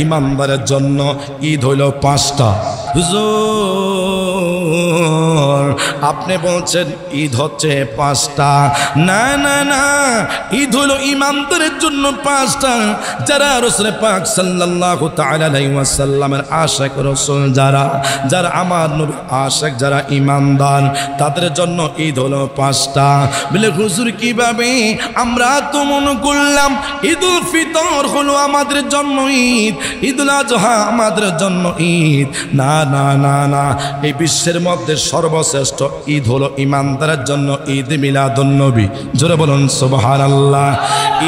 ইমানদারের জন্য ঈদ হইল 5টা। হুজুর আপনি বলছেন ঈদ হচ্ছে 5টা। না না না, ঈদ হলো ইমানদারের জন্য 5টা। যারা রাসূল পাক সাল্লাল্লাহু তাআলা আলাইহি ওয়াসাল্লামের আশিক রাসূল, যারা আমার নবীর আশিক, যারা ইমানদার, তাদের জন্য ঈদ হলো 5টা। বলে হুজুর কিভাবে? আমরা তো মনে করলাম ঈদুল ফিতর হলো আমাদের জন্য ঈদ, ঈদুল আজহা আমাদের জন্য ঈদ। না না না না, এই বিশ্বের মধ্যে সর্বশ্রেষ্ঠ ঈদ হলো ইমানদারের জন্য ঈদ মিলাদুন নবী। জোরে বলুন সুবহানাল্লাহ।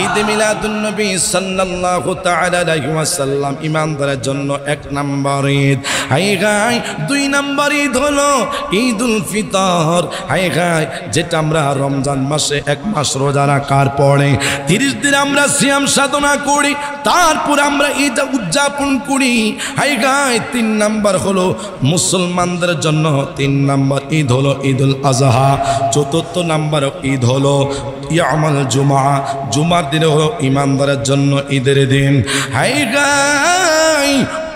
ঈদ মিলাদুন নবী সাল্লাল্লাহু তাআলা আলাইহি ওয়াসাল্লাম ইমানদারের জন্য 1 নম্বর ঈদ। হাই গাই 2 নম্বর ঈদ হলো ঈদুল ফিতর। হাই গাই যেটা আমরা রমজান মাসে 1 মাস রোজা রাখার পরে 30 দিন আমরা সিয়াম সাধনা করি, তারপর আমরা ঈদ উদযাপন করি। হাই গাই 3 নম্বর হলো মুসলমানদের জন্য 3 নম্বর ঈদ হলো ঈদুল আজহা। 4th নম্বর ঈদ হলো ইয়ামুল জুমা, জুমার দিন হলো ইমানদারের জন্য ঈদের দিন। হাই গাই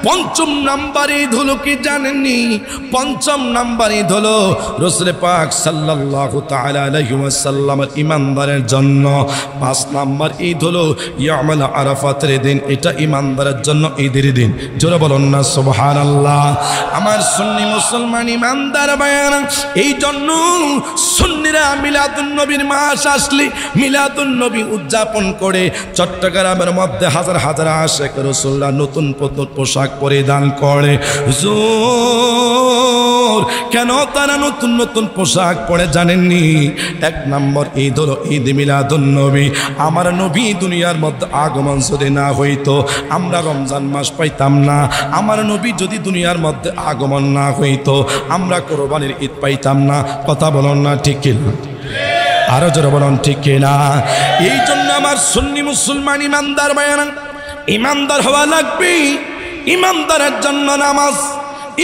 5ম নাম্বার ঈদ হলো কি জানেননি? 5ম নাম্বার ঈদ হলো রাসূল পাক সাল্লাল্লাহু তাআলা আলাইহি ওয়াসাল্লামের ইমানদারের জন্য 5 নাম্বার ঈদ হলো ইয়ামুল আরাফাতের দিন। এটা ইমানদারের জন্য ঈদের দিন। জোরে বলুন না সুবহানাল্লাহ। আমার সুন্নি মুসলমান ইমানদার ভাইরা, এই জন্য সুন্নিরা মিলাদুন নবীর মাস আসলে মিলাদুন নবী উদযাপন করে। চট্টগ্রামের মধ্যে হাজার হাজার আশিক রাসূলরা নতুন পোশাক পরিধান করে। হুজুর কেন তারা নতুন নতুন পোশাক পরে জানেননি? 1 নম্বর ঈদ হলো ঈদ মিলাদুন নবী। আমার নবী দুনিয়ার মধ্যে আগমন যদি না হইতো আমরা রমজান মাস পাইতাম না। আমার নবী যদি দুনিয়ার মধ্যে আগমন না হইতো আমরা কোরবানির ঈদ পাইতাম না। কথা বলুন না ঠিক কিনা? আরো জোরে বলুন ঠিক কিনা? এই জন্য আমার সুন্নি মুসলমান ইমানদার ভাইরা, ইমানদার হওয়া লাগবে। ইমানদারের জন্য নামাজ,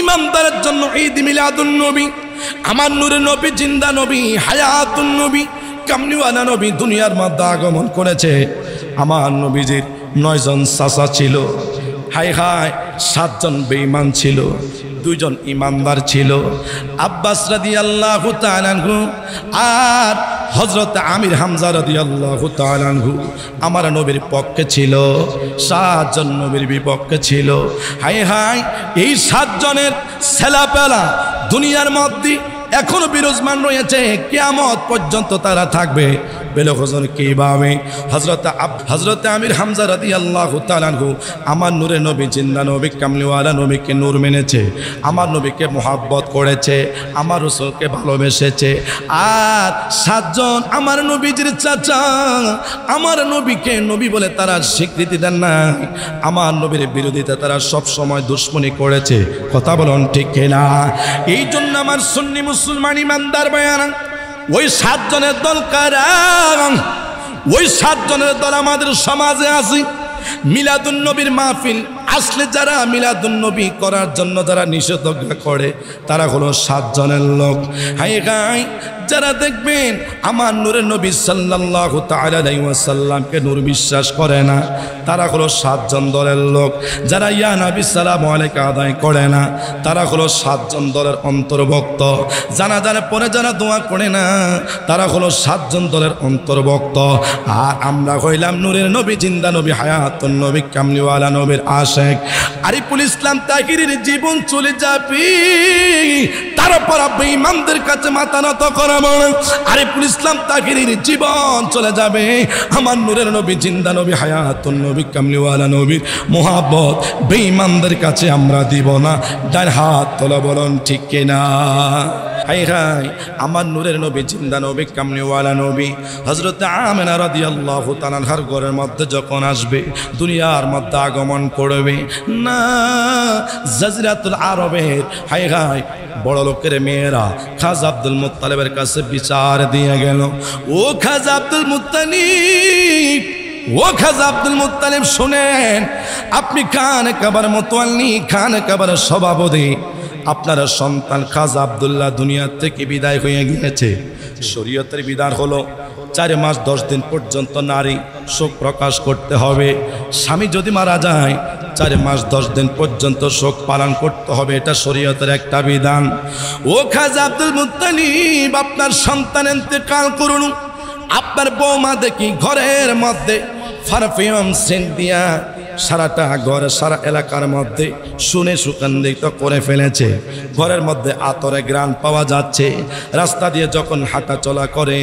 ইমানদারের জন্য ঈদ মিলাদুন নবী। আমার নূরের নবী, জিন্দা নবী, হায়াতুন নবী, কামলিওয়ালা নবী দুনিয়ার মধ্যে আগমন করেছে। আমার নবীজির 9 জন চাচা ছিল। হায় হায় 7 জন বেঈমান ছিল, 2 জন ইমানদার ছিল। আব্বাস রাদিয়াল্লাহু তাআলা আনহু আর হযরত আমির হামজা রাদিয়াল্লাহু তাআলা আনহু আমার নবীর পক্ষে ছিল, 7 জন নবীর বিপক্ষে ছিল। হায় হায় এই 7 জনের ছেলেপেলা দুনিয়ার মধ্যে এখনো বিরাজমান রয়েছে, কিয়ামত পর্যন্ত তারা থাকবে। বেলো হুজুর কিভাবে? হযরত আমির হামজা রাদিয়াল্লাহু তাআলা আনহু আমার নূরের নবী, জিন্দা নবী, কামলিওয়ালা নবীকে নূর মেনেছে, আমার নবীকে মুহাব্বত করেছে, আমার রাসূলকে ভালোবেসেছে। আর 7 জন আমার নবীজির চাচা আমার নবীকে নবী বলে তারা স্বীকৃতি দেন নাই। আমার নবীর বিরোধিতা তারা সব সময় দুশমনি করেছে। কথা বলুন ঠিক কিনা? এই জন্য আমার সুন্নি মুসলমান ইমানদার ভাইরা, ওই 7 জনের দল কারা? ওই 7 জনের দল আমাদের সমাজে আছে। মিলাদুন নবীর মাহফিল আসলে যারা মিলাদুন নবী করার জন্য যারা নিষেধাজ্ঞা করে তারা হলো 7 জনের লোক। হাই গাই যারা দেখবেন আমার নূরের নবী সাল্লাল্লাহু তাআলা আলাইহি ওয়াসাল্লামকে নূর বিশ্বাস করে না, তারা হলো 7 জন দলের লোক। যারা ইয়া নবী সালামু আলাইকা আদায় করে না, তারা হলো 7 জন দলের অন্তর্ভুক্ত। জানাজার পরে যারা দোয়া করে না, তারা হলো 7 জন দলের অন্তর্ভুক্ত। আর আমরা হইলাম নূরের নবী, জিন্দা নবী, হায়াতুন নবী, কামলিওয়ালা নবীর আশিক। আরিফুল ইসলাম তাহিরের জীবন চলে যাবে, তারপর বেঈমানদের কাছে মাথা নত করা। আরিফুল ইসলাম তাহিরের জীবন চলে যাবে, আমার নূরের নবী, জিন্দা নবী, হায়াতুন নবী, কামলিওয়ালা নবীর মুহাব্বত বেঈমানদের কাছে আমরা দিব না। ডান হাত তোলা বলুন ঠিক কিনা? হাই হাই আমার নূরের নবী, জিন্দা নবী, কামলিওয়ালা নবী হযরত আমিনা রাদিয়াল্লাহু তাআলার ঘরের মধ্যে যখন আসবে, দুনিয়ার মধ্যে আগমন করবে না, জাজিরাতুল আরবের হাই হাই বড় লোকের মেয়েরা খাজা আব্দুল মুত্তালিবের কাছে বিচার দিয়ে গেল। ও খাজা আব্দুল মুত্তালিব, ও খাজা আব্দুল মুত্তালিব শুনেন, আপনি খান কাবার মোতাওয়াল্লি, খান কাবার সভাপতি, আপনার সন্তান খাজা আব্দুল্লাহ দুনিয়া থেকে বিদায় হয়ে গিয়েছে। শরীয়তের বিধান হলো 4 মাস 10 দিন পর্যন্ত নারী শোক প্রকাশ করতে হবে। স্বামী যদি মারা যায় 4 মাস 10 দিন পর্যন্ত শোক পালন করতে হবে, এটা শরীয়তের একটা বিধান। ও খাজা আব্দুল মুত্তালিব, আপনার সন্তান ইন্তেকাল করুন, আপনার বৌমা দেখি ঘরের মধ্যে পারফিউম সেন্ট দিয়া সারাটা ঘর সারা এলাকার মধ্যে শুনে সুগন্ধিত করে ফেলেছে। ঘরের মধ্যে আতরে ঘ্রাণ পাওয়া যাচ্ছে। রাস্তা দিয়ে যখন হাঁটা চলা করে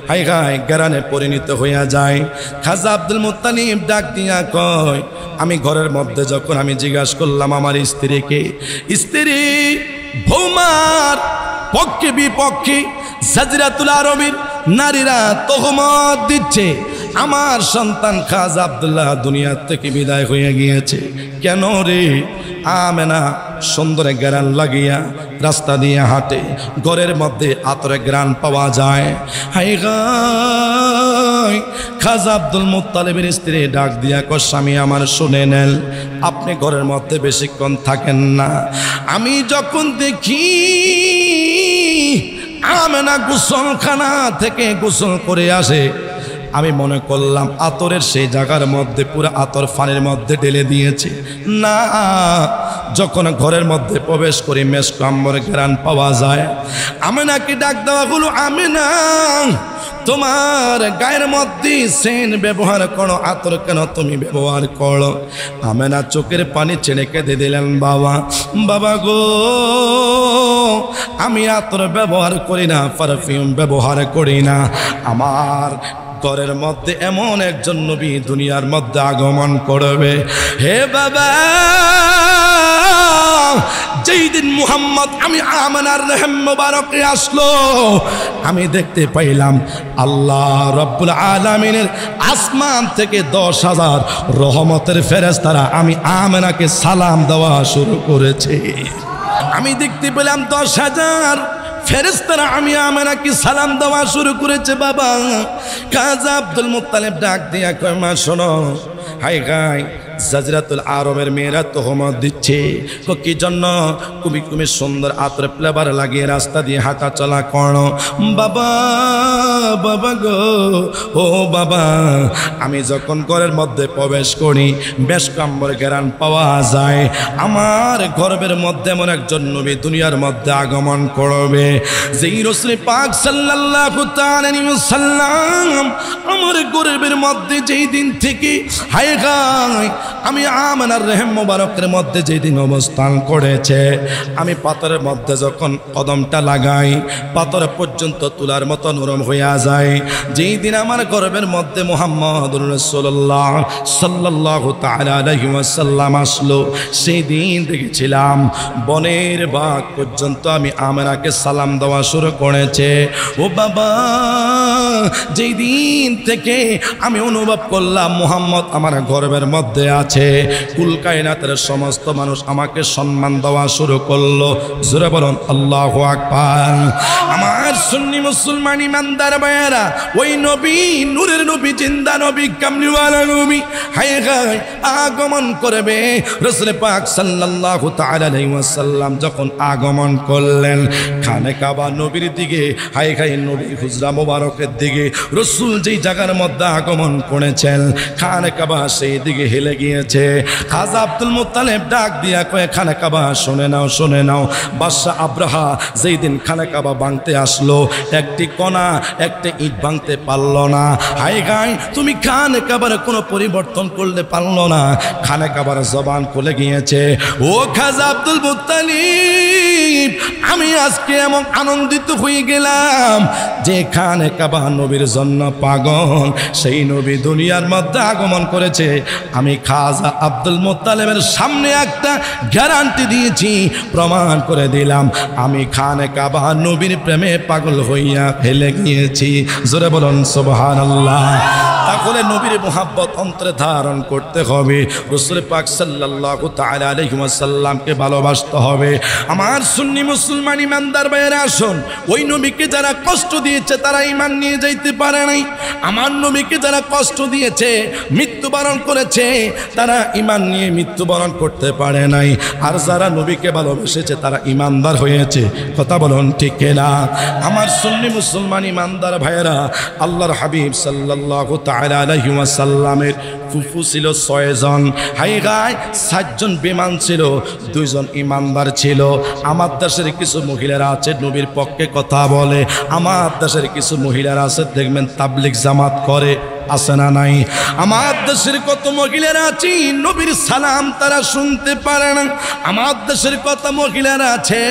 হাই হাই ঘ্রাণে পরিণত হইয়া যায়। খাজা আব্দুল মুত্তালিব ডাক দিয়া কয়, আমি ঘরের মধ্যে যখন আমি জিজ্ঞাসা করলাম আমার স্ত্রীকে, স্ত্রী বৌমার পক্ষে বিপক্ষে জাজিরাতুল আরবের নারীরা তহমত দিচ্ছে আমার সন্তান খাজা আব্দুল্লাহ দুনিয়া থেকে বিদায় হয়ে গিয়েছে। কেন রে? আমেনা সুন্দর ঘ্রাণ লাগিয়া রাস্তা দিয়ে হাঁটে, ঘরের মধ্যে আতরে ঘ্রাণ পাওয়া যায়। হাই গায় খাজা আব্দুল মুত্তালিবের স্ত্রী ডাক দিয়া কয়, স্বামী আমার শুনে নেন, আপনি ঘরের মধ্যে বেশিক্ষণ থাকেন না। আমি যখন দেখি আমেনা গোসলখানা থেকে গোসল করে আসে, আমি মনে করলাম আতরের সেই জায়গার মধ্যে পুরো আতর ফানের মধ্যে ঢেলে দিয়েছে। না, যখন ঘরের মধ্যে প্রবেশ করি মেশক আম্বর ঘ্রাণ পাওয়া যায়। আমেনাকে ডাক দেওয়া হলো, আমেনা তোমার গায়ের মধ্যে সেন ব্যবহার করো, আতর কেন তুমি ব্যবহার করো? আমেনা চোখের পানি ছেড়ে কেঁদে দিলেন, বাবা বাবা গো, আমি আতর ব্যবহার করি না, পারফিউম ব্যবহার করি না। আমার ঘরের মধ্যে এমন একজন নবী দুনিয়ার মধ্যে আগমন করবে। হে বাবা, যেই দিন মুহাম্মদ আমি আমেনার রহম মুবারকে আসলো, আমি দেখতে পাইলাম আল্লাহ রাব্বুল আলামিনের আসমান থেকে 10,000 রহমতের ফেরেশতারা আমি আমেনাকে সালাম দেওয়া শুরু করেছে। আমি দেখতে পেলাম 10,000 ফেরেশতারা আমি আমেনাকে সালাম দেওয়া শুরু করেছে। বাবা খাজা আব্দুল মুত্তালিব ডাক দিয়া কয়, মা শোনো, হাই গাই জাজিরাতুল আরবের মেয়েরা তহমত দিচ্ছে। কি জন্য? তুমি তুমি সুন্দর আতর ফ্লেভার লাগিয়ে রাস্তা দিয়ে হাঁটা চলা করো। বাবা বাবা গো, ও বাবা, আমি যখন ঘরের মধ্যে প্রবেশ করি বেশ কাম্বর ঘ্রাণ পাওয়া যায়। আমার গর্বের মধ্যে এমন একজন নবী দুনিয়ার মধ্যে আগমন করবে, যেই রাসূল পাক সাল্লাল্লাহু তাআলা আলাইহি ওয়াসাল্লাম আমার গর্বের মধ্যে যেই দিন থেকে হায় গায় আমি আমেনার রহম মুবারকের মধ্যে যেই দিন অবস্থান করেছে, আমি পাথরের মধ্যে যখন কদমটা লাগাই পাথর পর্যন্ত তুলার মতো নরম হইয়া যায়। যেই দিন আমার গর্বের মধ্যে মুহাম্মদুর রাসূলুল্লাহ সাল্লাল্লাহু তাআলা আলাইহি ওয়াসাল্লাম আসলো, সেই দিন দেখেছিলাম বনের বাঘ পর্যন্ত আমি আমেনাকে সালাম দেওয়া শুরু করেছে। ও বাবা, যেই দিন থেকে আমি অনুভব করলাম মুহাম্মদ আমার গর্বের মধ্যে আছে, কুল কায়নাতের সমস্ত মানুষ আমাকে সম্মান দেওয়া শুরু করলো। জোরে বলুন আল্লাহু আকবার। আমার সুন্নি মুসলমান ইমানদার ভাইয়েরা, ওই নবী নূরের নবী জিন্দা নবী কামলিওয়ালা নবী হায় হায় আগমন করবে। রাসূল পাক সাল্লাল্লাহু তাআলা আলাইহি ওয়াসাল্লাম যখন আগমন করলেন খানে কাবা নবীর দিকে, হায় হায় নবী হুজরা মোবারকের দিকে রাসূল যেই জায়গার মধ্যে আগমন করেছেন খানে কাবা সেই দিকে হেলে গিয়েছে। খাজা আব্দুল মুত্তালিব ডাক দিয়া কয়ে, খানে কাবা শুনে নাও, শুনে নাও, বাদশাহ আব্রাহা যেই দিন খানে কাবা ভাঙতে আসলো একটি কণা একটা ইট ভাঙতে পারলো না। হায় গায় তুমি খানে কাবার কোনো পরিবর্তন করলে পারলো না, খানে কাবার জবান খুলে গিয়েছে। ও খাজা আব্দুল মুত্তালিব, আমি আজকে এমন আনন্দিত হয়ে গেলাম যে খানে কাবা নবীর জন্য পাগল, সেই নবী দুনিয়ার মধ্যে আগমন করেছে। আমি খাজা আব্দুল মুত্তালিবের সামনে একটা গ্যারান্টি দিয়েছি, প্রমাণ করে দিলাম আমি খানে কাবা নবীর প্রেমে পাগল হইয়া ফেলে গিয়েছি। জোরে বলুন সুবহানাল্লাহ। তাহলে নবীর মুহাব্বত অন্তরে ধারণ করতে হবে, রাসূল পাক সাল্লাল্লাহু তাআলা আলাইহি ওয়াসাল্লামকে ভালোবাসতে হবে। আমার সুন্নি মুসলমান ইমানদার ভাইয়েরা আসুন, ওই নবীকে যারা কষ্ট দিয়েছে তারা ঈমান নিয়ে যাইতে পারে নাই। আমার নবীকে যারা কষ্ট দিয়েছে, মৃত্যুবরণ করেছে, তারা ঈমান নিয়ে মৃত্যুবরণ করতে পারে নাই। আর যারা নবীকে ভালোবেসেছে তারা ঈমানদার হয়েছে। কথা বলুন ঠিক কিনা? আমার সুন্নি মুসলমান ইমানদার ভাইয়েরা, আল্লাহর হাবিব সাল্লাল্লাহু তাআলা আলাইহি ওয়াসাল্লামের ফুফু ছিল 6 জন, হাই গায় 7 জন বেঈমান ছিল, 2 জন ইমানদার ছিল। আমার দেশের কিছু মহিলারা আছে নবীর পক্ষে কথা বলে, আমার দেশের কিছু মহিলারা আছে দেখবেন তাবলীগ জামাত করে, আছে না নাই? আমার দেশের কত মহিলারা আছে নবীর সালাম তারা শুনতে পারে না। আমার দেশের কত মহিলারা আছে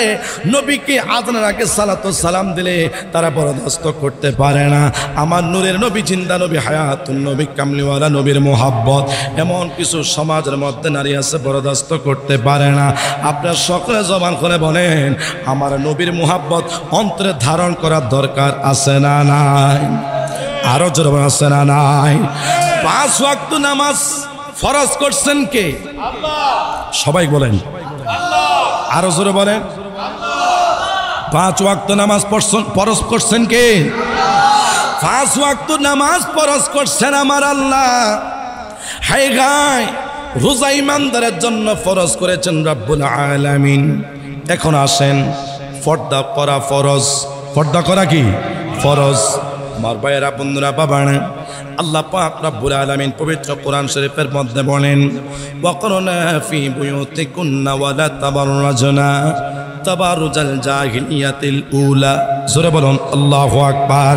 নবীকে আজানের আগে সালাত সালাম দিলে তারা বরদাস্ত করতে পারে না। আমার নূরের নবী, জিন্দা নবী, হায়াতুন নবী, কামলিওয়ালা নবীর মোহাব্বত, এমন কিছু সমাজের মধ্যে নারী আছে বরদাস্ত করতে পারে না। আপনার সকলে জবান করে বলেন, আমার নবীর মোহাব্বত অন্তরে ধারণ করার দরকার আছে না নাই? আরো জোরে আছে না নাই? 5 ওয়াক্ত নামাজ ফরজ করছেন কে? সবাই বলেন আরো জোরে বলেন। 5 ওয়াক্ত নামাজ ফরজ করছেন কে? 5 ওয়াক্ত নামাজ ফরজ করছেন আমার আল্লাহ। হায় গায় রোজা ইমানদারের জন্য ফরজ করেছেন রব্বুল আলামিন। এখন আসেন, পর্দা করা ফরজ। পর্দা করা কি ফরজ? আমার ভাইয়েরা, বন্ধুরা, বাবারা, আল্লাহ পাক রব্বুল আলামিন পবিত্র কোরআন শরীফের মধ্যে বলেন, ওয়াকরনা ফি বুয়ুতিকুন্না ওয়ালা তাবাররাজনা তাবারুজাল জাহিলিয়াতিল উলা। জোরে বলুন আল্লাহু আকবার।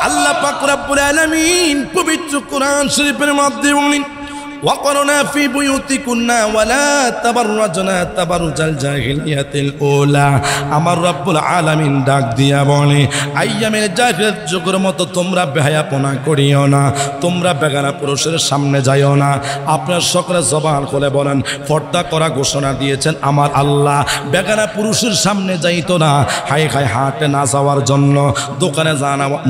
আল্লাহ পাক রব্বুল আলামিন পবিত্র কোরআন শরীফের মধ্যে বলেন, ওয়াকরনা ফি বুয়ুতিকুন্না ওয়ালা তাবাররাজনা তাবারুজাল জাহিলিয়াতিল উলা। আমার রব্বুল আলামিন ডাক দিয়া বলে, আইয়ামের জাহিলিয়াত যুগের মতো তোমরা বেহায়াপনা করিও না, তোমরা বেগানা পুরুষের সামনে যাইও না। আপনার সকলে জবান খুলে বলেন, পর্দা করা ঘোষণা দিয়েছেন আমার আল্লাহ, বেগানা পুরুষের সামনে যাইতো না। হাই হাই হাটে না যাওয়ার জন্য, দোকানে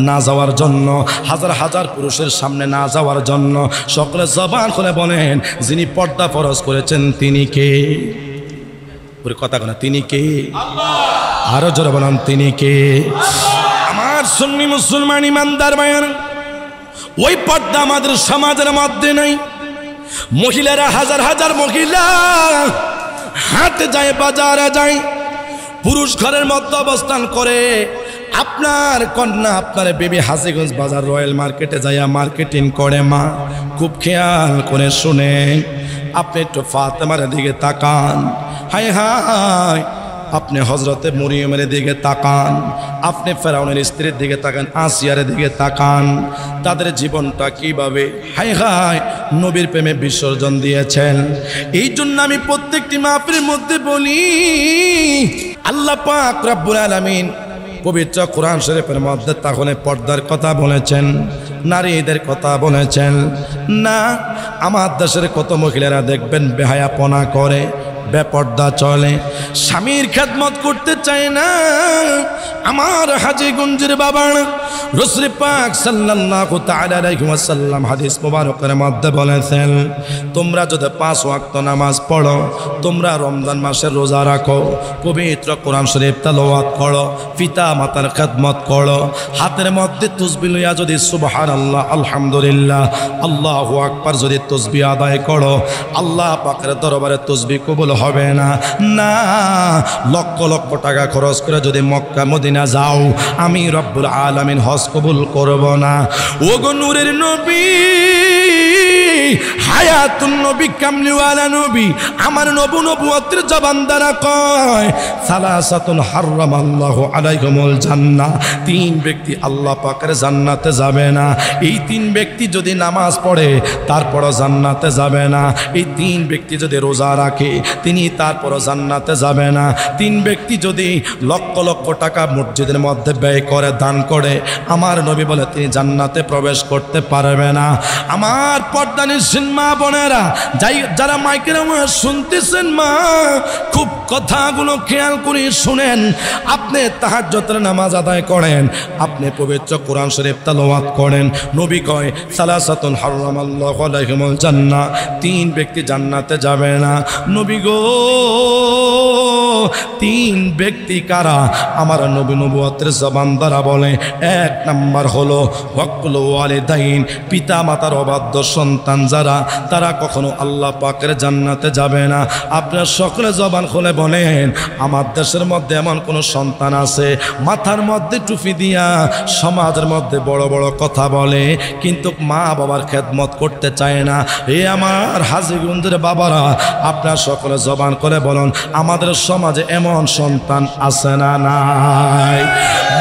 না যাওয়ার জন্য, হাজার হাজার পুরুষের সামনে না যাওয়ার জন্য। সকলে জবান খুলে বলেন, যিনি পর্দা ফরজ করেছেন তিনি কে? পুরো কথা বলেন, তিনি কে? আরো জোরে বলেন, তিনি কে? আমার সুন্নি মুসলমান ইমানদার ভাইয়েরা, ওই পর্দা আমাদের সমাজের মধ্যে নাই। মহিলারা, হাজার হাজার মহিলা হাটে যায়, বাজারে যায়, পুরুষ ঘরের মধ্যে অবস্থান করে। আপনার কন্যা, আপনার বেবি হাজীগঞ্জ বাজার রয়্যাল মার্কেটে যাইয়া মার্কেটিং করে। মা খুব খেয়াল করে শুনে, আপনি একটু ফাতেমার দিকে তাকান, হায় হায়, আপনি হজরতে মরিয়মের দিকে তাকান, আপনি ফেরাউনের স্ত্রীর দিকে তাকান, আসিয়ার দিকে তাকান, তাদের জীবনটা কিভাবে হায় হায় নবীর প্রেমে বিসর্জন দিয়েছেন। এই জন্য আমি প্রত্যেকটি মাহফিলের মধ্যে বলি, আল্লাহ পাক রব্বুল আলামিন পবিত্র কোরআন শরীফের মধ্যে তাহলে পর্দার কথা বলেছেন, নারীদের কথা বলেছেন না। আমার দেশের কত মহিলারা দেখবেন বেহায়াপনা করে, বেপর্দা চলে, স্বামীর খেদমত করতে চায় না। আমার হাজীগঞ্জের বাবা রাসূল পাক সাল্লাল্লাহু তাআলা আলাইহি ওয়াসাল্লাম হাদিস মুবারকের মধ্যে বলেছেন, তোমরা যদি 5 ওয়াক্ত নামাজ পড়ো, তোমরা রমজান মাসের রোজা রাখো, পবিত্র কোরআন শরীফ তেলাওয়াত করো, পিতা মাতার খেদমত করো, হাতের মধ্যে তাসবিহ লইয়া যদি সুবহানাল্লাহ, আলহামদুলিল্লাহ, আল্লাহু আকবার যদি তাসবিহ আদায় করো, আল্লাহ পাকের দরবারে তাসবিহ কবুল হবে না। না, লক্ষ লক্ষ টাকা খরচ করে যদি মক্কা মদিনা যাও, আমি রব্বুল আলামিন হজ কবুল করব না। ওগো নূরের নবী, হায়াতুন নবী, কামলিওয়ালা নবী, আমার নবুয়তের জবান দ্বারা কয়, সালাসাতুন হারামাল্লাহু আলাইহিমুল জান্নাহ, 3 ব্যক্তি আল্লাহ পাকের জান্নাতে যাবে না। এই 3 ব্যক্তি যদি নামাজ পড়ে তারপরও জান্নাতে যাবে না। এই 3 ব্যক্তি যদি রোজা রাখে তিনি তারপরও জান্নাতে যাবে না। 3 ব্যক্তি যদি লক্ষ লক্ষ টাকা মসজিদের মধ্যে ব্যয় করে, দান করে, আমার নবী বলে তিনি জান্নাতে প্রবেশ করতে পারবে না। আমার পর্দানিশীল মা বোনেরা, যারা মাইকের আওয়াজ শুনতেছেন মা, খুব কথাগুলো খেয়াল করে শুনেন। আপনি তাহাজ্জুদের নামাজ আদায় করেন, আপনি পবিত্র কোরআন শরীফ তেলাওয়াত করেন। নবী কয় সালাসাতুন হারামাল্লাহু আলাইহিমুল জান্নাহ, 3 ব্যক্তি জান্নাতে যাবে না। নবী গো 3 ব্যক্তি কারা? আমার নবী নবুয়তের জবান দ্বারা বলে, 1 নাম্বার হলো ওয়াকুল ওয়ালিদাইন, পিতা মাতার অবাধ্য সন্তান যারা, তারা কখনো আল্লাহ পাকের জান্নাতে যাবে না। আপনার সকলে জবান খুলে বলেন, আমার দেশের মধ্যে এমন কোন সন্তান আছে মাথার মধ্যে টুপি দিয়া সমাজের মধ্যে বড় বড় কথা বলে, কিন্তু মা বাবার খেদমত করতে চায় না? এ আমার হাজীগঞ্জের বাবারা, আপনার সকলে জবান করে বলুন, আমাদের সমাজে এমন সন্তান আছে না নাই?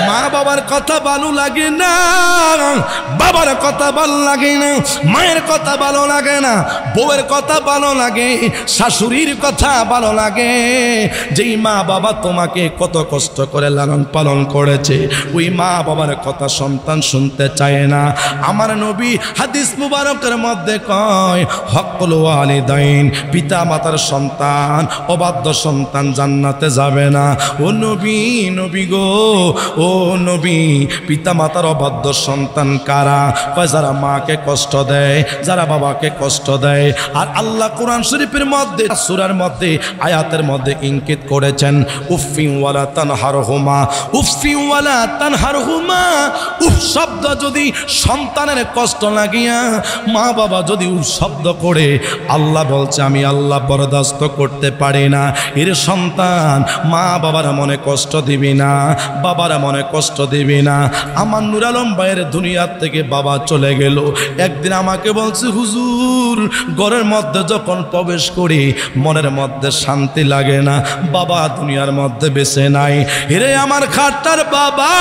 মা বাবার কথা ভালো লাগে না, বাবার কথা ভালো লাগে না, মায়ের কথা ভালো লাগে না, বউয়ের কথা ভালো লাগে, শাশুড়ির কথা ভালো লাগে। যেই মা বাবা তোমাকে কত কষ্ট করে লালন পালন করেছে, ওই মা বাবার কথা সন্তান শুনতে চায় না। আমার নবী হাদিস মুবারকের মধ্যে কয়, হকুল ওয়ালিদাইন, পিতা মাতার সন্তান, অবাধ্য সন্তান জান্নাতে যাবে না। ও নবী, নবী গো, ও নবী, পিতা মাতার অবাধ্য সন্তান কারা? কয় যারা মাকে কষ্ট দেয়, যারা বাবাকে কষ্ট দেয়। আর আল্লাহ কোরআন শরীফের মধ্যে, সূরার মধ্যে, আয়াতের মধ্যে ইঙ্গিত করেছেন, উফি ওয়ালা তানহারহুমা, উফি ওয়ালা তানহারহুমা। উফ শব্দ যদি সন্তানের কষ্ট লাগিয়া মা বাবা যদি উফ শব্দ করে, আল্লাহ বলছে আমি আল্লাহ বরদাস্ত করতে পারি না। এর সন্তান মা বাবার মনে কষ্ট দিবি না, বাবার মনে কষ্ট দিবি না। আমার নূর আলম ভাইয়ের দুনিয়ার থেকে বাবা চলে গেল। একদিন আমাকে বলছে, হুজুর ঘরের মধ্যে যখন প্রবেশ করি মনের মধ্যে শান্তি লাগে না, বাবা দুনিয়ার মধ্যে বেঁচে নাই। হেরে আমার খাট্টার বাবা,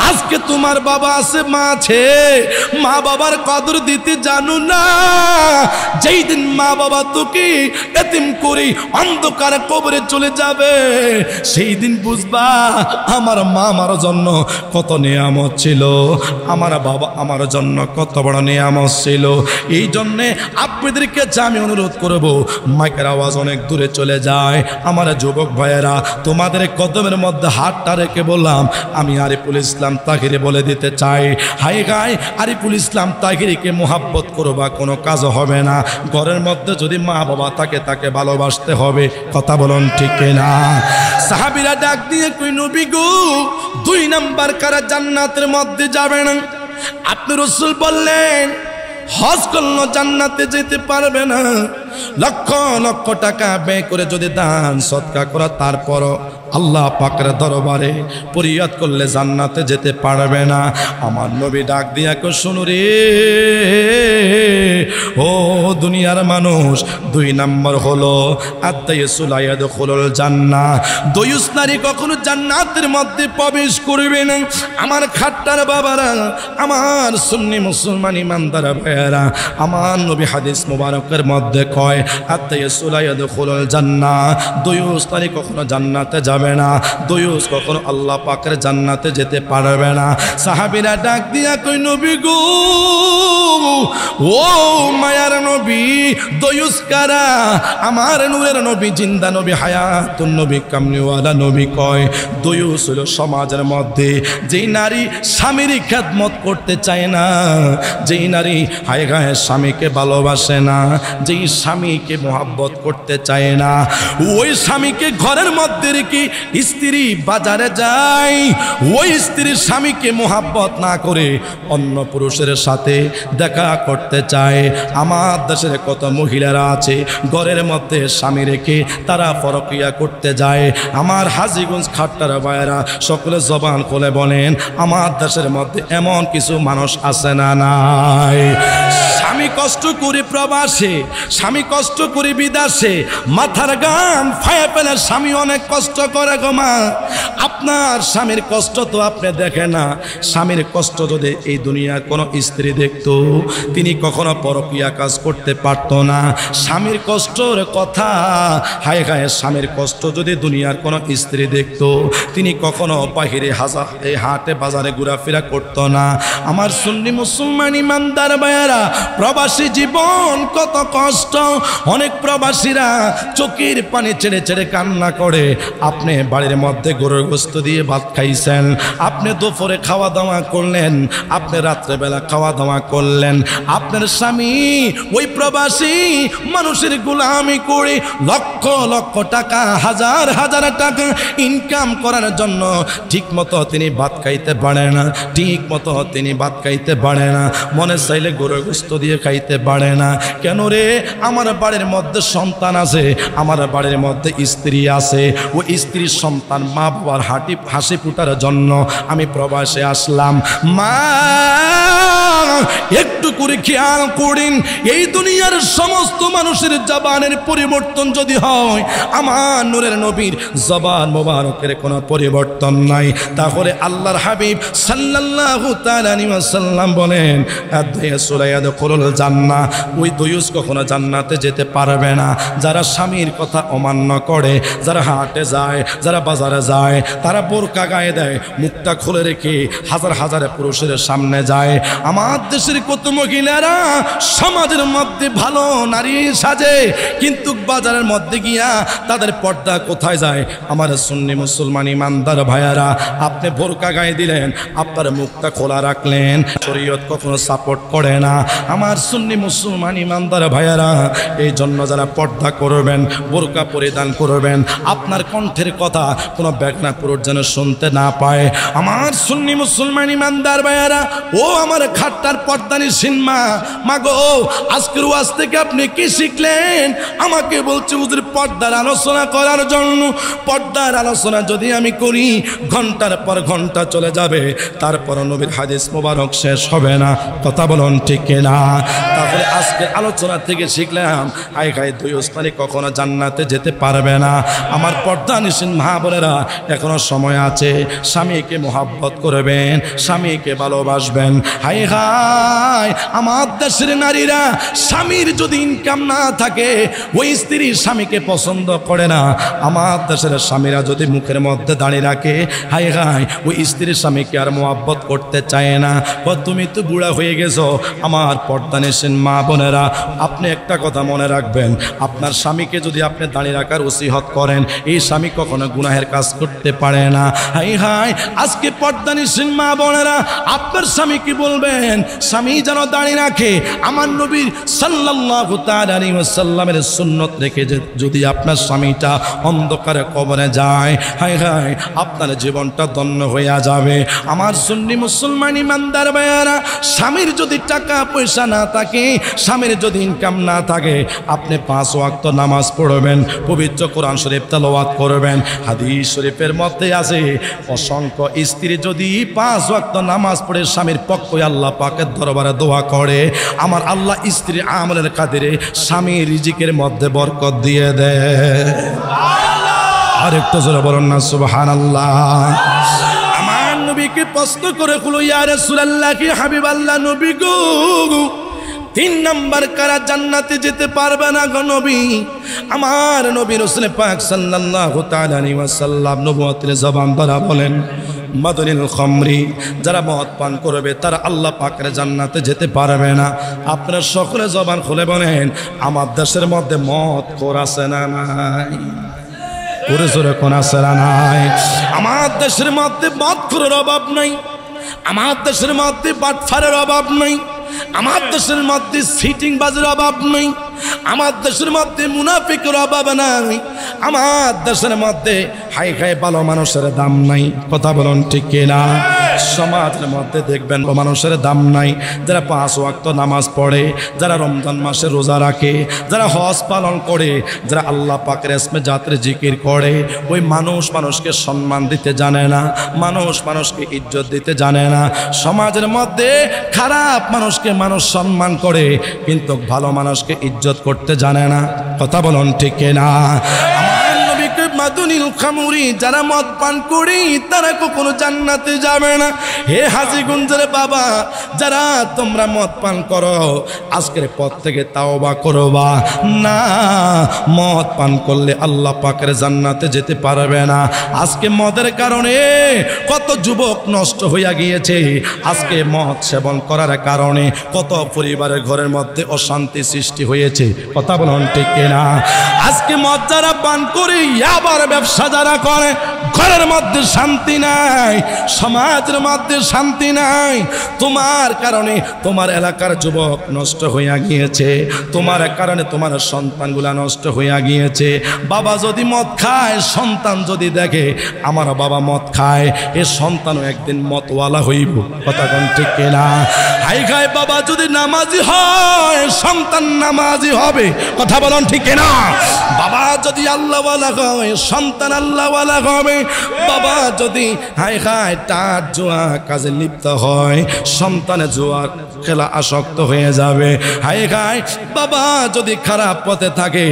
আজকে তোমার বাবা আছে, মা আছে, মা বাবার কদর দিতে জানো না। যেই দিন মা বাবা তোকে এতিম করে অন্ধকার কবরে চলে যাবে, সেই দিন বুঝবা আমার মা আমার জন্য কত নিয়ামত ছিল, আমার বাবা আমার জন্য কত বড় নিয়ামত ছিল। এই জন্যে আপনাদেরকে আমি অনুরোধ করব, মাইকের আওয়াজ অনেক দূরে চলে যায়। আমার যুবক ভাইয়েরা, তোমাদের কদমের মধ্যে হাতটা রেখে বললাম, আমি আরিফুল ইসলাম তাহিরি বলে দিতে চাই, হাই গাই আরিফুল ইসলাম তাহিরিকে মোহাব্বত করবা, কোনো কাজ হবে না। ঘরের মধ্যে যদি মা বাবা থাকে, তাকে ভালোবাসতে হবে। কথা বলুন ঠিক না? সাহাবীরা ডাক দিয়ে কই, নবী গো 2 নাম্বার কারা জান্নাতের মধ্যে যাবে না? আপনি রাসূল বললেন, হজ করলে জান্নাতে যেতে পারবে না। লক্ষ লক্ষ টাকা ব্যয় করে যদি দান সদকা করা, তারপরও আল্লাহ পাকের দরবারে ফরিয়াদ করলে জান্নাতে যেতে পারবে না। আমার নবী ডাক দিয়া কো, শুনো রে ও দুনিয়ার মানুষ, 2 নাম্বার হলো আত্তাইসুল ইয়াদখুলুল জান্নাহ, দয়ুস নারী কখনো জান্নাতের মধ্যে প্রবেশ করবে না। আমার খাট্টার বাবারা, আমার সুন্নি মুসলমান ইমানদার ভাইয়েরা, আমার নবী হাদিস মুবারকের মধ্যে কয়, আত্তাইসুল ইয়াদখুলুল জান্নাহ, দয়ুস নারী কখনো জান্নাতে যাবে না, দয়ুস কখনো আল্লাহ পাকের জান্নাতে যেতে পারবে না। সাহাবীরা ডাক দিয়া কই, নবী গো, ও মায়ার নবী, দয়ুস কারা? আমার নূরের নবী, জিন্দা নবী, হায়াতুন নবী, কামলিওয়ালা নবী কয়, দয়ুস হলো সমাজের মধ্যে যেই নারী স্বামীর খেদমত করতে চায় না, যেই নারী হায় গায়ে স্বামীকে ভালোবাসে না, যেই স্বামীকে মোহাব্বত করতে চায় না, ওই স্বামীকে ঘরের মধ্যে রেখে স্ত্রী বাজারে যায়, ওই স্ত্রীর স্বামীকে মোহাব্বত না করে অন্য পুরুষের সাথে দেখা করতে চায়। আমার দেশের কত মহিলারা আছে ঘরের মধ্যে স্বামী রেখে তারা পরকিয়া করতে যায়। আমার হাজীগঞ্জ খাট্টার ভাইয়েরা, সকলে জবান খুলে বলেন, আমার দেশের মধ্যে এমন কিছু মানুষ আছে না নাই? স্বামী কষ্ট করে প্রবাসে, স্বামী কষ্ট করে বিদেশে, মাথার গাম ফায়ে ফেলে স্বামী অনেক কষ্ট করে গো মা। আপনার স্বামীর কষ্ট তো আপনি দেখেন না। স্বামীর কষ্ট যদি এই দুনিয়ার কোনো স্ত্রী দেখতো, তিনি কখনো পরকীয়া কাজ করতে পারত না। স্বামীর কষ্টের কথা, হায় হায়, স্বামীর কষ্ট যদি দুনিয়ার কোনো স্ত্রী দেখতো, তিনি কখনো বাহিরে হাটে বাজারে ঘোরাফেরা করতো না। আমার সুন্নি মুসলমান ইমানদার ভাইয়েরা, প্রবাসী জীবন কত কষ্ট। অনেক প্রবাসীরা চোখের পানি ছেড়ে ছেড়ে কান্না করে। আপনি বাড়ির মধ্যে গরুর গোশত দিয়ে ভাত খাইছেন, আপনি দুপুরে খাওয়া দাওয়া করলেন, আপনি রাত্রেবেলা খাওয়া দাওয়া করলেন, আপনার স্বামী ওই প্রবাসী মানুষের গোলামি করে লক্ষ লক্ষ টাকা, হাজার হাজার টাকা ইনকাম করার জন্য ঠিক মতো তিনি ভাত খাইতে পারে না, ঠিক মতো তিনি ভাত খাইতে পারে না, মনে চাইলে গরুর গোশত দিয়ে খাইতে পারে না। কেন রে? আমার বাড়ির মধ্যে সন্তান আছে, আমার বাড়ির মধ্যে স্ত্রী আছে, ওই স্ত্রীর সন্তান মা বাবার হাসি ফুটার জন্য আমি প্রবাসে আসলাম। মা একটু করে খেয়াল করেন, এই দুনিয়ার সমস্ত মানুষের জবানের পরিবর্তন যদি হয়, আমার নূরের নবীর জবান মোবারকের কোনো পরিবর্তন নাই, তাহলে আল্লাহর হাবিব সাল্লাল্লাহু তাআলা আলাইহি ওয়াসাল্লাম বলেন ইয়াদখুলুল জান্নাহ, ওই দুয়ুস কখনো জান্নাতে যেতে পারবে না যারা স্বামীর কথা অমান্য করে, যারা হাটে যায়, যারা বাজারে যায়, তারা বোরকা গায়ে দেয়, মুখটা খুলে রেখে হাজার হাজার পুরুষের সামনে যায়। আমার দেশের কত মহিলারা সমাজের মধ্যে ভালো নারী সাজে, কিন্তু বাজারের মধ্যে গিয়া তাদের পর্দা কোথায় যায়? আমার সুন্নি মুসলমান ইমানদার ভাইয়ারা, আপনি বোরকা গায়ে দিলেন, আপনার মুখটা খোলা রাখলেন, শরীয়ত কখনো সাপোর্ট করে না। আমার সুন্নি মুসলমান ইমানদার ভাইয়ারা, এই জন্য যারা পর্দা করবেন, বোরকা পরিধান করবেন, আপনার কণ্ঠের কথা কোনো বেগনা পুরুষ যেন শুনতে না পায়। আমার সুন্নি মুসলমান ইমানদার ভাইয়ারা, ও আমার খাট্টার পর্দানি সিনমা মাগো, আজকের ওয়াজ থেকে আপনি কি শিখলেন? আমাকে বলছে হুজুর পর্দার আলোচনা করার জন্য। পর্দার আলোচনা যদি আমি করি ঘন্টার পর ঘন্টা চলে যাবে, তারপর নবীর হাদিস মোবারক শেষ হবে না। কথা বলুন ঠিক না? তাহলে আজকের আলোচনা থেকে শিখলাম আই খাই দুই ওসমানি কখনো জান্নাতে যেতে পারবে না। আমার পর্দা নিশিন মা বোনেরা, এখনো সময় আছে, স্বামীকে মোহাব্বত করবেন, স্বামীকে ভালোবাসবেন। হাই হাই আমার দেশের নারীরা, স্বামীর যদি ইনকাম না থাকে, ওই স্ত্রী স্বামীকে পছন্দ করে না। আমার দেশের স্বামীরা যদি মুখের মধ্যে দাঁড়িয়ে রাখে, হাই হাই ওই স্ত্রীর স্বামীকে আর মোহাব্বত করতে চায় না। তুমি তো বুড়া হয়ে গেছো। আমার পর্দা নিশিন মা বোনেরা, আপনি একটা কথা মনে রাখবেন, আপনার স্বামীকে যদি আপনি দাঁড়িয়ে রাখার ওসিয়ত করেন, এই স্বামী কখনো গুনাহের কাজ করতে পারে না। হাই হাই আজকে পর্দা নিশিন মা বোনেরা, আপনার স্বামী কি বলবেন? স্বামী যেন দাঁড়িয়ে রাখে। আমার নবীর সাল্লাল্লাহু তাআলা আলাইহি ওয়াসাল্লামের সুন্নত রেখে যদি আপনার স্বামীটা অন্ধকারে কবরে যায়, হাই হাই আপনার জীবনটা ধন্য হয়ে যাবে। আমার সুন্নি মুসলমান ইমানদার ভাইয়ারা, স্বামীর যদি টাকা পয়সা না থাকে, স্বামীর যদি ইনকাম না থাকে, আপনি 5 ওয়াক্ত নামাজ পড়বেন, পবিত্র কোরআন শরীফ তেলাওয়াত করবেন। হাদিস শরীফের মধ্যে আছে, অসংখ্য স্ত্রী যদি 5 ওয়াক্ত নামাজ পড়ে স্বামীর পক্ষে আল্লাহ পাকের দরবারে দোয়া করে, আমার আল্লাহ স্ত্রী আমলের কাদিরে স্বামীর রিজিকের মধ্যে বরকত দিয়ে দেয়। আর একটু জোরে বলুন না সুবহানাল্লাহ। আমার নবীকে প্রশ্ন করে হলো, ইয়া রাসূলুল্লাহ কি হাবিবাল্লাহ নবী গো, 3 নাম্বার কারা জান্নাতে যেতে পারবে না গো নবী? আমার নবী রাসূল পাক সাল্লাল্লাহু তাআলা আলাইহি ওয়াসাল্লাম নবুয়তের জবান দ্বারা বলেন, মাদনিল খামরি, যারা মদ পান করবে তারা আল্লাহ পাকের জান্নাতে যেতে পারবে না। আপনারা সকলে জবান খুলে বলেন, আমার দেশের মধ্যে মদ খোর আছে না নাই? ওরে জোরে কোন আছে না নাই? আমার দেশের মধ্যে মদ খোরের অভাব নাই, আমার দেশের মধ্যে বাটফারের অভাব নাই, আমার দেশের মধ্যে সিটিং বাজের অভাব নেই, আমার দেশের মধ্যে মুনাফিকের অভাব নাই, আমার দেশের মধ্যে হাই খাই ভালো মানুষের দাম নাই। কথা বলুন ঠিক কিনা? সমাজের মধ্যে দেখবেন মানুষের দাম নাই। যারা 5 ওয়াক্ত নামাজ পড়ে, যারা রমজান মাসে রোজা রাখে, যারা হজ পালন করে, যারা আল্লাহ পাকের ইসমে জাতের জিকির করে, ওই মানুষকে সম্মান দিতে জানে না, মানুষকে ইজ্জত দিতে জানে না। সমাজের মধ্যে খারাপ মানুষকে মানুষ সম্মান করে, কিন্তু ভালো মানুষকে ইজ্জত করতে জানে না। কথা বলুন ঠিক না? আমার নবীকে মাদুনিল খামুরি, যারা মদ পান করে তারা কখনো জান্নাতে যাবে না। হে হাজীগঞ্জের বাবা, যারা তোমরা মদ পান করো, আজকের পর থেকে তাওবা করবা না। মদ পান করলে আল্লাহ পাকের জান্নাতে যেতে পারবে না। আজকে মদের কারণে কত যুবক নষ্ট হইয়া গিয়েছে আজকে মদ সেবন করার কারণে, কত পরিবারের ঘরের মধ্যে অশান্তি সৃষ্টি হয়েছে। কথা বলুন ঠিক কিনা? আজকে মদ যারা পান করে, আবার ব্যবসা যারা করে, ঘরের মধ্যে শান্তি নাই, সমাজের মধ্যে শান্তি নাই। তোমার কারণে তোমার এলাকার যুবক নষ্ট হইয়া গিয়েছে, তোমার কারণে তোমার সন্তানগুলা নষ্ট হইয়া গিয়েছে। বাবা যদি মদ খায়, সন্তান যদি দেখে আমার বাবা মদ খায়, এ সন্তানও একদিন মদওয়ালা হইব। কথা কোন ঠিক কিনা? হাই খায় বাবা যদি নামাজি হয়, সন্তান নামাজি হবে। কথা বলুন ঠিক কিনা? বাবা যদি আল্লাহওয়ালা হয়, সন্তান আল্লাহওয়ালা হবে। বাবা যদি হাই খায় টার জুয়া কাজে লিপ্ত হয়, সন্তানে জুয়ার খেলা আসক্ত হয়ে যাবে। হাই খায় বাবা যদি খারাপ পথে থাকে,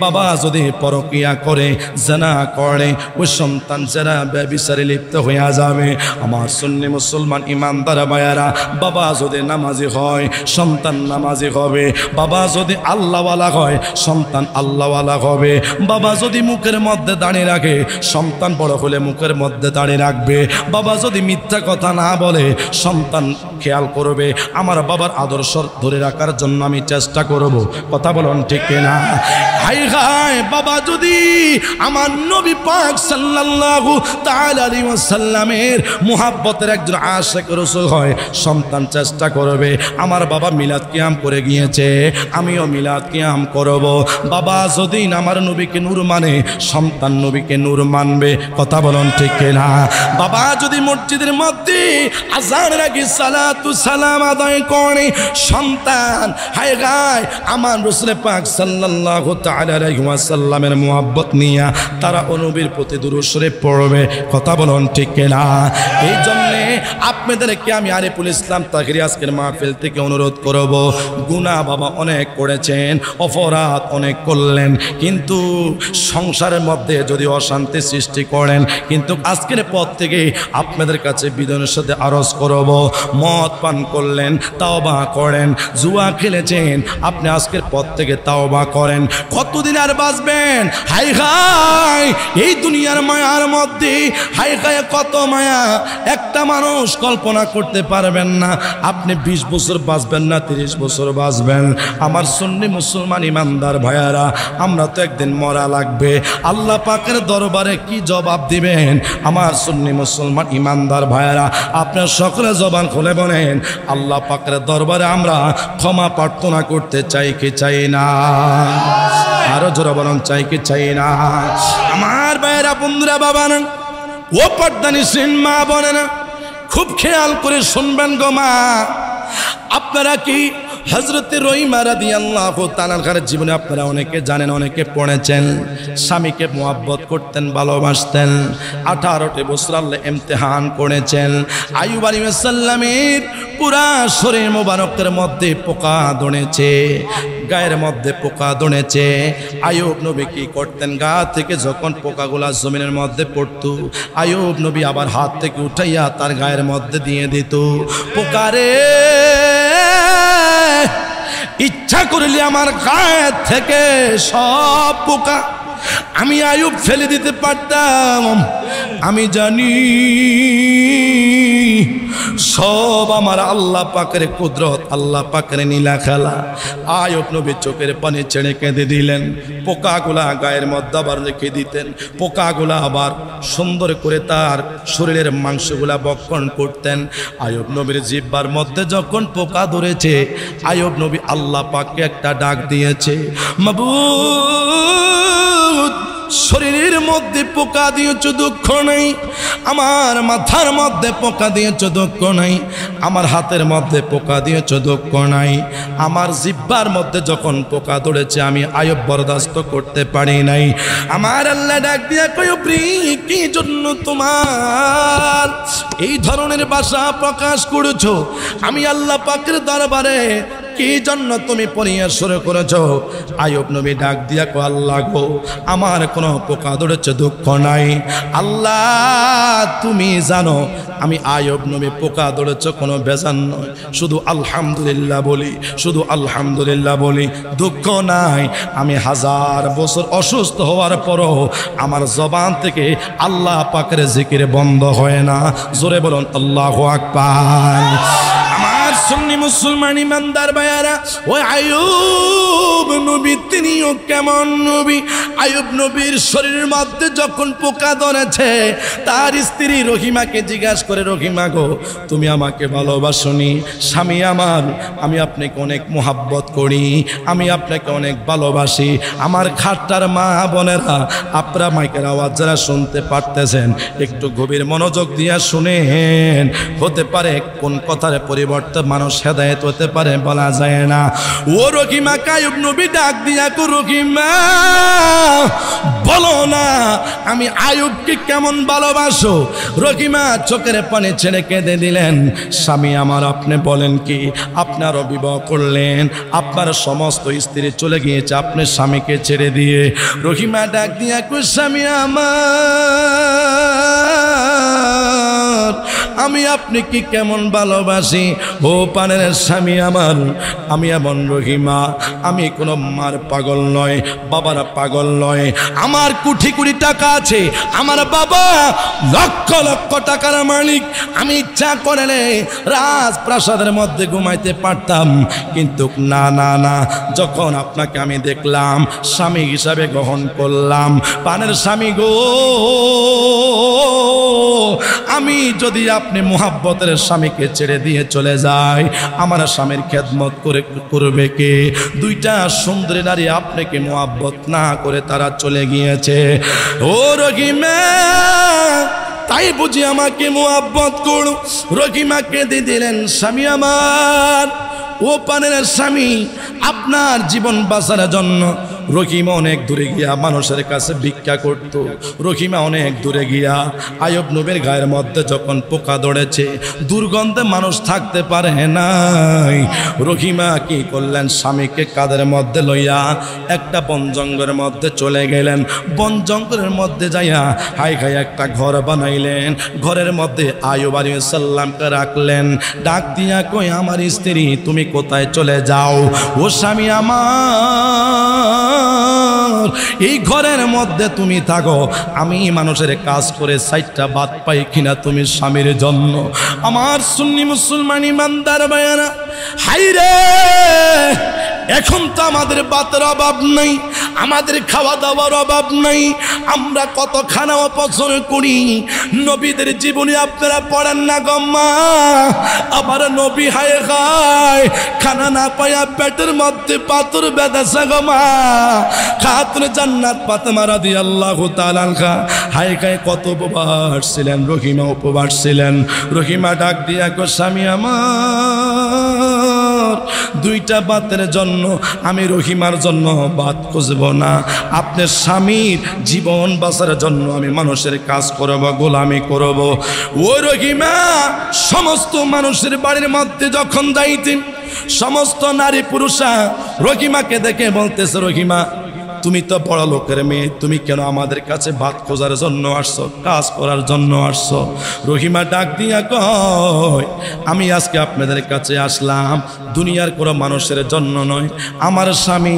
বাবা যদি পরকিয়া করে, জেনা করে, ওই সন্তান জেনা ব্যভিচারে লিপ্ত হয়ে যাবে। আমার সুন্নি মুসলমান ইমানদার ভাইয়েরা, বাবা যদি নামাজি হয়, সন্তান নামাজি হবে। বাবা যদি আল্লাহওয়ালা হয়, সন্তান আল্লাহওয়ালা হবে। বাবা যদি মুখের মধ্যে দাঁড়িয়ে রাখে, সন্তান বড় হলে মুখের মধ্যে দাঁড়িয়ে রাখবে। বাবা যদি মিথ্যা কথা না বলে, সন্তান খেয়াল করবে আমার বাবার আদর্শ ধরে রাখার জন্য আমি চেষ্টা করব। কথা বলুন ঠিক কিনা? হাই হাই বাবা যদি আমার নবী পাক সাল্লাল্লাহু তাআলা আলাইহি ওয়াসাল্লামের মুহাব্বতের একজন আশিক রাসূল হয়, সন্তান চেষ্টা করবে আমার বাবা মিলাদ কিয়াম করে গিয়েছে, আমিও মিলাদ কিয়াম করব। বাবা যদি আমার নবীকে নূর মানে, সন্তান নবীকে নূর মানবে। কথা বলুন ঠিক কিনা? বাবা যদি মসজিদের মধ্যে আযানের আগে সালাতু সালাম আদায় করে, সন্তান হায় গায় আমার রাসূল পাক সাল্লাল্লাহু তাআলা আলাইহি ওয়াসাল্লামের মুহাব্বত নিয়া তারা নবীর প্রতি দুরূদ শরীফ পড়বে। কথা বলুন ঠিক কিনা? এই জন্য আপনাদেরকে আমি আরিফুল ইসলাম তাকরি আজকের মাহফিল থেকে অনুরোধ করব, গুনাহ বাবা অনেক করেছেন, অপরাধ অনেক করলেন, কিন্তু সংসারের মধ্যে যদি অশান্তি সৃষ্টি করেন, কিন্তু আজকের পর থেকে আপনাদের কাছে বিনয়ের সাথে আরজ করব, মদ পান করলেন তাওবা করেন, জুয়া খেলেছেন আপনি আজকের পর থেকে তাওবা করেন। কতদিন আর বাঁচবেন? হাই হাই এই দুনিয়ার মায়ার মধ্যে হাই হাই কত মায়া, একটা মানুষ কল্পনা করতে পারবেন না। আপনি 20 বছর বাঁচবেন না 30 বছর বাঁচবেন। আমার সুন্নি মুসলমান ইমানদার ভাইয়ারা, আমরা তো একদিন মরা লাগবে। আল্লাহ পাকের দরবারে কি জবাব দিবেন? আমার সুন্নি মুসলমান ইমানদার ভাইয়ারা, আপনার সকলে জবান খুলে বলেন, আল্লাহ পাকের দরবারে আমরা ক্ষমা প্রার্থনা করতে চাই কি চাই না? আরো জোরে বলুন, চাই কি চাই না? আমার ভাইয়েরা, বন্ধুরা, বাবা না ও পর্দানি শ্রীন মা বলে না, খুব খেয়াল করে শুনবেন গো মা। আপনারা কি হযরতে রহিমা রাদিয়াল্লাহু তাআলার জীবনে আপনারা অনেকে জানেন, অনেকে পড়েছেন, স্বামীকে মুহাব্বত করতেন, ভালোবাসতেন। 18টি বছর আল্লাহ ইমতিহান করেছেন। আইয়ুব আলাইহিস সালামের পুরা শরীর মোবারকের মধ্যে পোকা ধরেছে, গায়ের মধ্যে পোকা ধরেছে। আইয়ুব নবী কি করতেন? গা থেকে যখন পোকাগুলা জমিনের মধ্যে পড়তো, আইয়ুব নবী আবার হাত থেকে উঠাইয়া তার গায়ের মধ্যে দিয়ে দিত। পোকারে ইচ্ছা করলে আমার গায়ে থেকে সব পোকা আমি আইয়ুব ফেলে দিতে পারতাম। আমি জানি সব আমার আল্লাহ পাকের কুদরত, আল্লাহ পাকের নীলা খেলা। আইয়ুব নবী চোখের পানি ছেড়ে কেঁদে দিলেন। পোকাগুলা গায়ের মধ্যে আবার রেখে দিতেন, পোকাগুলা আবার সুন্দর করে তার শরীরের মাংসগুলা ভক্ষণ করতেন। আইয়ুব নবীর জিহ্বার মধ্যে যখন পোকা ধরেছে, আইয়ুব নবী আল্লাহ পাককে একটা ডাক দিয়েছে, মাবুদ শরীরের মধ্যে পোকা দিয়েছ দুঃখ নাই, আমার মাথার মধ্যে পোকা দিয়েছ দুঃখ নাই, আমার হাতের মধ্যে পোকা দিয়েছ দুঃখ নাই, আমার জিহ্বার মধ্যে যখন পোকা ধরেছে আমি আইয়ুব বরদাস্ত করতে পারি নাই। আমার আল্লাহ ডাক দিয়া কয়, কি জন্য তোমার এই ধরনের ভাষা প্রকাশ করেছো? আমি আল্লাহ পাকের দরবারে কি জন্য তুমি পরিহাস শুরু করেছো? আইয়ুব নবী ডাক দিয়া কয়, আল্লাহ গো, আমার কোনো পোকা ধরেছে দুঃখ নাই। আল্লাহ তুমি জানো আমি আয়ুব নবী পোকা ধরেছে কোনো বেজান নয়, শুধু আলহামদুলিল্লাহ বলি, শুধু আলহামদুলিল্লাহ বলি। দুঃখ নাই, আমি 1000 বছর অসুস্থ হওয়ার পরও আমার জবান থেকে আল্লাহ পাকের জিকির বন্ধ হয় না। জোরে বলুন আল্লাহু আকবার। আমার সুন্নি মুসলমান ইমানদার ভাইয়ারা, ওই আয়ুব নবী তিনিও কেমন নবী। আয়ুব নবীর শরীরের মধ্যে যখন পোকা ধরেছে, তার স্ত্রী রহিমাকে জিজ্ঞাসা করে, রহিমা গো তুমি আমাকে ভালোবাসনি? স্বামী আমার, আমি আপনাকে অনেক মোহাব্বত করি, আমি আপনাকে অনেক ভালোবাসি। আমার খাট্টার মা বোনেরা, আপনারা মাইকের আওয়াজ যারা শুনতে পারতেছেন একটু গভীর মনোযোগ দিয়া শুনেন। হতে পারে কোন কথার পরিবর্তে মানুষ হেদায়েত হতে পারে, বলা যায় না। ও রহিমা, আয়ুব নবী ডাক দিয়া কো, রহিমা বলো না আমি আয়ুবকে কেমন ভালোবাসো। রহিমা চোখের পানি ছেড়ে কেঁদে দিলেন, স্বামী আমার আপনি বলেন কি, আপনারও বিবাহ করলেন, আপনার সমস্ত স্ত্রী চলে গিয়েছে আপনি স্বামীকে ছেড়ে দিয়ে। রহিমা ডাক দিয়া কো, স্বামী আমার, আমি আপনি কি কেমন ভালোবাসি। ও পানের স্বামী আমার, আমি এমন রহিমা, আমি কোনো মার পাগল নয়, বাবার পাগল নয়। আমার কোটি কোটি টাকা আছে, আমার বাবা লক্ষ লক্ষ টাকার মালিক। আমি ইচ্ছা করলে রাজপ্রাসাদের মধ্যে ঘুমাইতে পারতাম, কিন্তু না না না, যখন আপনাকে আমি দেখলাম স্বামী হিসাবে গ্রহণ করলাম। পানের স্বামী গো, আমি যদি আপনি মুহাব্বতের স্বামীকে ছেড়ে দিয়ে চলে যাই, আমার স্বামীর খেদমত করবে কে? দুইটা সুন্দরী নারী আপনাকে মুহাব্বত না করে তারা চলে গিয়েছে। ও রহিমা, তাই বুঝি আমাকে মুহাব্বত করো। রহিমাকে দিয়ে দিলেন, স্বামী আমার, ও পানের স্বামী, আপনার জীবন বাঁচার জন্য রহিমা অনেক দূরে গিয়া মানুষের কাছে ভিক্ষা করত। রহিমা অনেক দূরে গিয়া আয়ুব নবীর গায়ের মধ্যে যখন পোকা ধরেছে, দুর্গন্ধে মানুষ থাকতে পারে নাই, রহিমা কি করলেন, স্বামীকে কাঁধের মধ্যে লইয়া একটা বন জঙ্গলের মধ্যে চলে গেলেন। বন জঙ্গলের মধ্যে যাইয়া হাই খাই একটা ঘর বানাইলেন। ঘরের মধ্যে আয়ুব আলাইহিস সালামকে রাখলেন। ডাক দিয়া কই, আমার স্ত্রী তুমি কোথায় চলে যাও? ও স্বামী আমার, এই ঘরের মধ্যে তুমি থাকো, আমি মানুষের কাজ করে 4টা ভাত পাই কিনা তুমি স্বামীর জন্য। আমার সুন্নি মুসলমান ইমানদার ভাইয়ারা, হাইরে এখন তো আমাদের ভাতের অভাব নাই, আমাদের খাওয়া দাওয়ার অভাব নাই, আমরা কত খানা অপছন্দ করি। নবীদের জীবনী আপনারা পড়েন না গম্মা, আবার নবী হায় খায় খানা না পাইয়া পেটের মধ্যে পাথর বেঁধেছে গমা। খাতুন জান্নাত ফাতেমা রাদিয়াল্লাহু তাআলা আনহা হায় খায় কত উপবাস ছিলেন, রহিমা উপবাস ছিলেন। রহিমা ডাক দিয়া কো, স্বামী আমার, 2টা ভাতের জন্য আমি রহিমার জন্য ভাত খুঁজব না, আপনার স্বামীর জীবন বাঁচার জন্য আমি মানুষের কাজ করব, গোলামি করব। ও রহিমা সমস্ত মানুষের বাড়ির মধ্যে যখন যাইতেন, সমস্ত নারী পুরুষা রহিমাকে দেখে বলতেছে, রহিমা তুমি তো বড় লোকের মেয়ে, তুমি কেন আমাদের কাছে ভাত খোঁজার জন্য আসছো, কাজ করার জন্য আসছো? রহিমা ডাক দিয়া কয়, আমি আজকে আপনাদের কাছে আসলাম দুনিয়ার কোনো মানুষের জন্য নয়। আমার স্বামী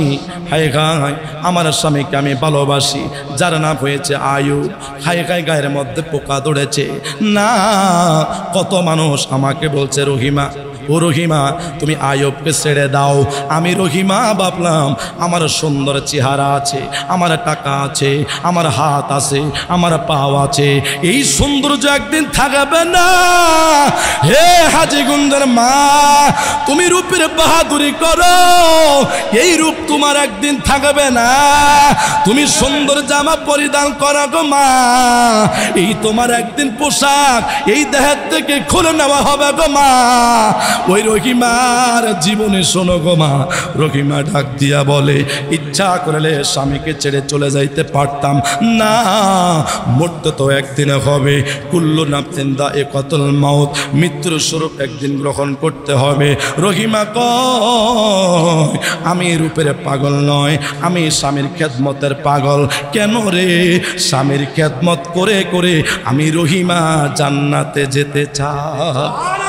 হায় গায়, আমার স্বামীকে আমি ভালোবাসি, যার নাম হয়েছে আয়ুব। হায় গায় গায়ের মধ্যে পোকা ধরেছে না, কত মানুষ আমাকে বলছে, রহিমা ও রহিমা তুমি আয়ুবকে ছেড়ে দাও। আমি রহিমা ভাবলাম আমার সুন্দর চেহারা আছে, আমার টাকা আছে, আমার হাত আছে, আমার পাও আছে, এই সৌন্দর্য একদিন থাকবে না। হে হাজীগঞ্জের মা, তুমি রূপের বাহাদুরি করো, এই রূপ তোমার একদিন থাকবে না। তুমি সুন্দর জামা পরিধান করো গো মা, এই তোমার একদিন পোশাক এই দেহের থেকে খুলে নেওয়া হবে গো মা। ওই রহিমার জীবনে শোনো গো মা, রহিমা ডাক দিয়া বলে, ইচ্ছা করলে স্বামীকে ছেড়ে চলে যাইতে পারতাম না, মরতে তো একদিনে হবে। কুল্লু নাফসিন যায়িকাতুল মাউত, মৃত্যুর স্বরূপ একদিন গ্রহণ করতে হবে। রহিমা কয়, আমি রূপের পাগল নয়, আমি স্বামীর খেদমতের পাগল। কেন রে? স্বামীর খেদমত করে করে আমি রহিমা জান্নাতে যেতে চাই।